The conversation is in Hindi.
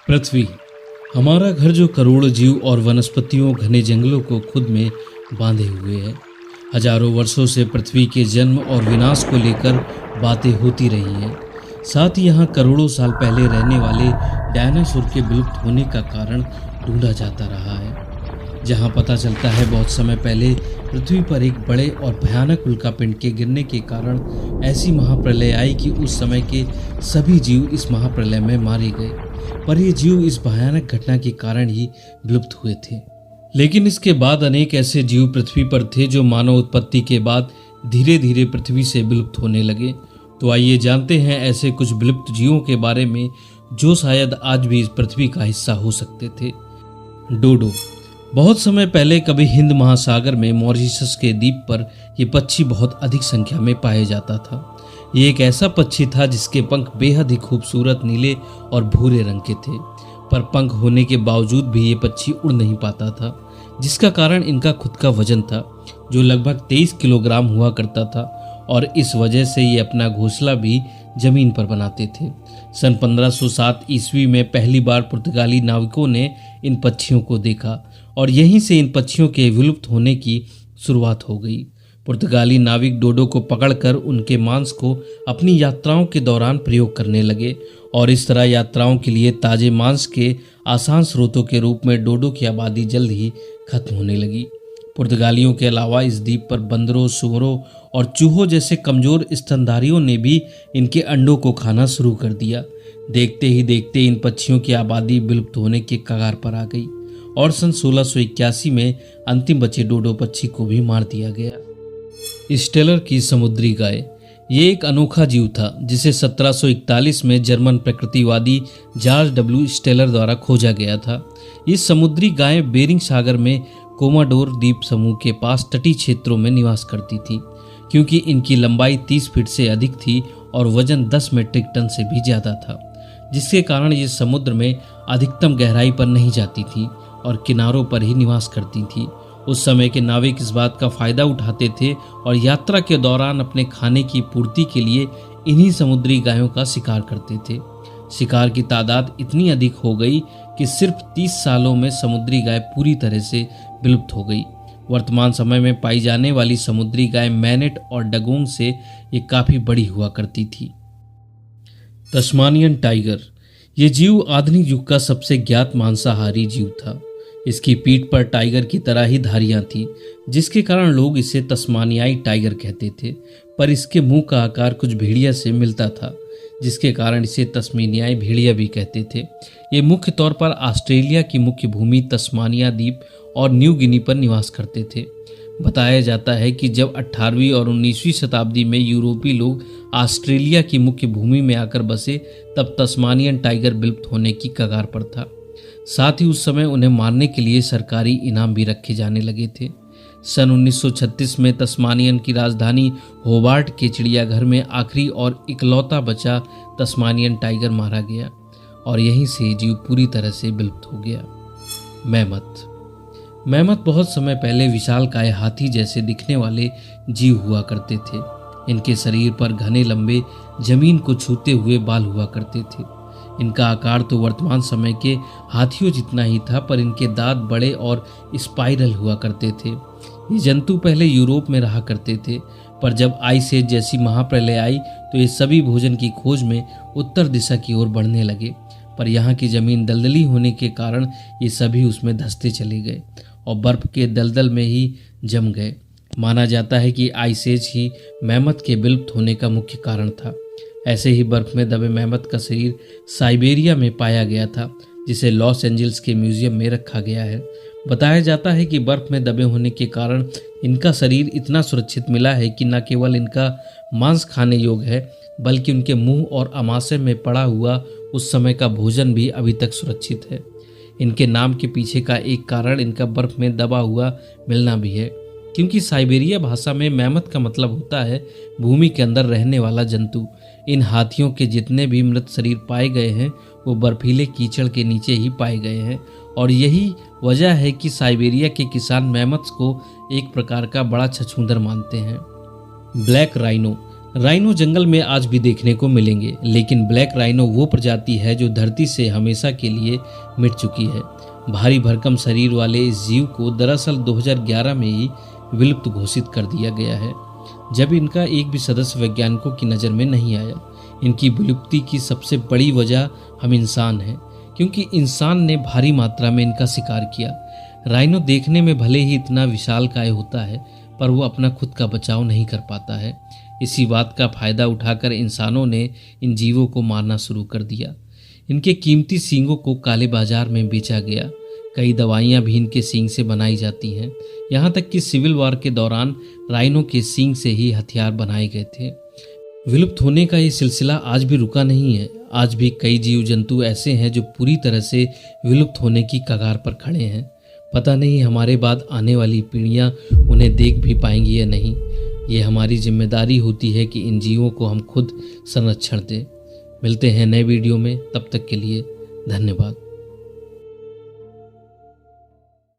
पृथ्वी, हमारा घर जो करोड़ों जीव और वनस्पतियों घने जंगलों को खुद में बांधे हुए है। हजारों वर्षों से पृथ्वी के जन्म और विनाश को लेकर बातें होती रही हैं। साथ ही यहाँ करोड़ों साल पहले रहने वाले डायनासोर के विलुप्त होने का कारण ढूंढा जाता रहा है। जहाँ पता चलता है बहुत समय पहले पृथ्वी पर एक बड़े और भयानक उल्कापिंड के गिरने के कारण ऐसी महाप्रलय आई कि उस समय के सभी जीव इस महाप्रलय में मारे गए, पर ये जीव इस भयानक घटना के कारण ही विलुप्त हुए थे। लेकिन इसके बाद अनेक ऐसे जीव पृथ्वी पर थे जो मानव उत्पत्ति के बाद धीरे धीरे पृथ्वी से विलुप्त होने लगे। तो आइए जानते हैं ऐसे कुछ विलुप्त जीवों के बारे में जो शायद आज भी इस पृथ्वी का हिस्सा हो सकते थे। डोडो। बहुत समय पहले कभी हिंद महासागर में मॉरिशस के द्वीप पर यह पक्षी बहुत अधिक संख्या में पाया जाता था। ये एक ऐसा पक्षी था जिसके पंख बेहद ही खूबसूरत नीले और भूरे रंग के थे, पर पंख होने के बावजूद भी ये पक्षी उड़ नहीं पाता था, जिसका कारण इनका खुद का वजन था जो लगभग 23 किलोग्राम हुआ करता था, और इस वजह से ये अपना घोंसला भी जमीन पर बनाते थे। सन 1507 ईस्वी में पहली बार पुर्तगाली नाविकों ने इन पक्षियों को देखा और यहीं से इन पक्षियों के विलुप्त होने की शुरुआत हो गई। पुर्तगाली नाविक डोडो को पकड़कर उनके मांस को अपनी यात्राओं के दौरान प्रयोग करने लगे और इस तरह यात्राओं के लिए ताजे मांस के आसान स्रोतों के रूप में डोडो की आबादी जल्द ही खत्म होने लगी। पुर्तगालियों के अलावा इस द्वीप पर बंदरों, सुअरों और चूहों जैसे कमजोर स्तनधारियों ने भी इनके अंडों को खाना शुरू कर दिया। देखते ही देखते इन पक्षियों की आबादी विलुप्त होने के कगार पर आ गई और सन 1681 में अंतिम बचे डोडो पक्षी को भी मार दिया गया। स्टेलर की समुद्री गाय। ये एक अनोखा जीव था जिसे 1741 में जर्मन प्रकृतिवादी जॉर्ज डब्ल्यू स्टेलर द्वारा खोजा गया था। ये समुद्री गाय बेरिंग सागर में कोमाडोर द्वीप समूह के पास तटीय क्षेत्रों में निवास करती थी। क्योंकि इनकी लंबाई 30 फीट से अधिक थी और वजन 10 मीट्रिक टन से भी ज्यादा था, जिसके कारण ये समुद्र में अधिकतम गहराई पर नहीं जाती थी और किनारों पर ही निवास करती थी। उस समय के नाविक इस बात का फायदा उठाते थे और यात्रा के दौरान अपने खाने की पूर्ति के लिए इन्हीं समुद्री गायों का शिकार करते थे। शिकार की तादाद इतनी अधिक हो गई कि सिर्फ 30 सालों में समुद्री गाय पूरी तरह से विलुप्त हो गई। वर्तमान समय में पाई जाने वाली समुद्री गाय मैनेट और डगोंग से ये काफी बड़ी हुआ करती थी। Tasmanian tiger. ये जीव आधुनिक युग का सबसे ज्ञात मांसाहारी जीव था। इसकी पीठ पर टाइगर की तरह ही धारियां थी, जिसके कारण लोग इसे तस्मानियाई टाइगर कहते थे, पर इसके मुंह का आकार कुछ भेड़िया से मिलता था, जिसके कारण इसे तस्मानियाई भेड़िया भी कहते थे। ये मुख्य तौर पर ऑस्ट्रेलिया की मुख्य भूमि तस्मानिया द्वीप और न्यू गिनी पर निवास करते थे। बताया जाता है कि जब 18वीं और 19वीं शताब्दी में यूरोपीय लोग ऑस्ट्रेलिया की मुख्य भूमि में आकर बसे, तब तस्मानियन टाइगर विलुप्त होने की कगार पर था। साथ ही उस समय उन्हें मारने के लिए सरकारी इनाम भी रखे जाने लगे थे। सन 1936 में तस्मानियन की राजधानी होबार्ट के चिड़ियाघर में आखिरी और इकलौता बचा तस्मानियन टाइगर मारा गया और यहीं से जीव पूरी तरह से विलुप्त हो गया। मैमथ। मैमथ बहुत समय पहले विशालकाय हाथी जैसे दिखने वाले जीव हुआ करते थे। इनके शरीर पर घने लंबे जमीन को छूते हुए बाल हुआ करते थे। इनका आकार तो वर्तमान समय के हाथियों जितना ही था, पर इनके दांत बड़े और स्पाइरल हुआ करते थे। ये जंतु पहले यूरोप में रहा करते थे, पर जब आइस एज जैसी महाप्रलय आई तो ये सभी भोजन की खोज में उत्तर दिशा की ओर बढ़ने लगे, पर यहाँ की जमीन दलदली होने के कारण ये सभी उसमें धंसते चले गए और बर्फ के दलदल में ही जम गए। माना जाता है कि आइस एज ही मैमथ के विलुप्त होने का मुख्य कारण था। ऐसे ही बर्फ में दबे मैमथ का शरीर साइबेरिया में पाया गया था, जिसे लॉस एंजल्स के म्यूजियम में रखा गया है। बताया जाता है कि बर्फ में दबे होने के कारण इनका शरीर इतना सुरक्षित मिला है कि न केवल इनका मांस खाने योग्य है, बल्कि उनके मुंह और अमाशय में पड़ा हुआ उस समय का भोजन भी अभी तक सुरक्षित है। इनके नाम के पीछे का एक कारण इनका बर्फ में दबा हुआ मिलना भी है, क्योंकि साइबेरिया भाषा में मैमथ का मतलब होता है भूमि के अंदर रहने वाला जंतु। इन हाथियों के जितने भी मृत शरीर पाए गए हैं वो बर्फीले कीचड़ के नीचे ही पाए गए हैं, और यही वजह है कि साइबेरिया के किसान मैमथ्स को एक प्रकार का बड़ा छछूंदर मानते हैं। Black rhino. राइनो जंगल में आज भी देखने को मिलेंगे, लेकिन ब्लैक राइनो वो प्रजाति है जो धरती से हमेशा के लिए मिट चुकी है। भारी भरकम शरीर वाले इस जीव को दरअसल 2011 में ही विलुप्त घोषित कर दिया गया है, जब इनका एक भी सदस्य वैज्ञानिकों की नज़र में नहीं आया। इनकी विलुप्ति की सबसे बड़ी वजह हम इंसान हैं, क्योंकि इंसान ने भारी मात्रा में इनका शिकार किया। राइनो देखने में भले ही इतना विशालकाय होता है, पर वो अपना खुद का बचाव नहीं कर पाता है। इसी बात का फायदा उठाकर इंसानों ने इन जीवों को मारना शुरू कर दिया। इनके कीमती सींगों को काले बाजार में बेचा गया। कई दवाइयां भी इनके सींग से बनाई जाती हैं। यहाँ तक कि सिविल वॉर के दौरान राइनो के सींग से ही हथियार बनाए गए थे। विलुप्त होने का ये सिलसिला आज भी रुका नहीं है। आज भी कई जीव जंतु ऐसे हैं जो पूरी तरह से विलुप्त होने की कगार पर खड़े हैं। पता नहीं हमारे बाद आने वाली पीढ़ियां उन्हें देख भी पाएंगी या नहीं। ये हमारी जिम्मेदारी होती है कि इन जीवों को हम खुद संरक्षण दें। मिलते हैं नए वीडियो में, तब तक के लिए धन्यवाद।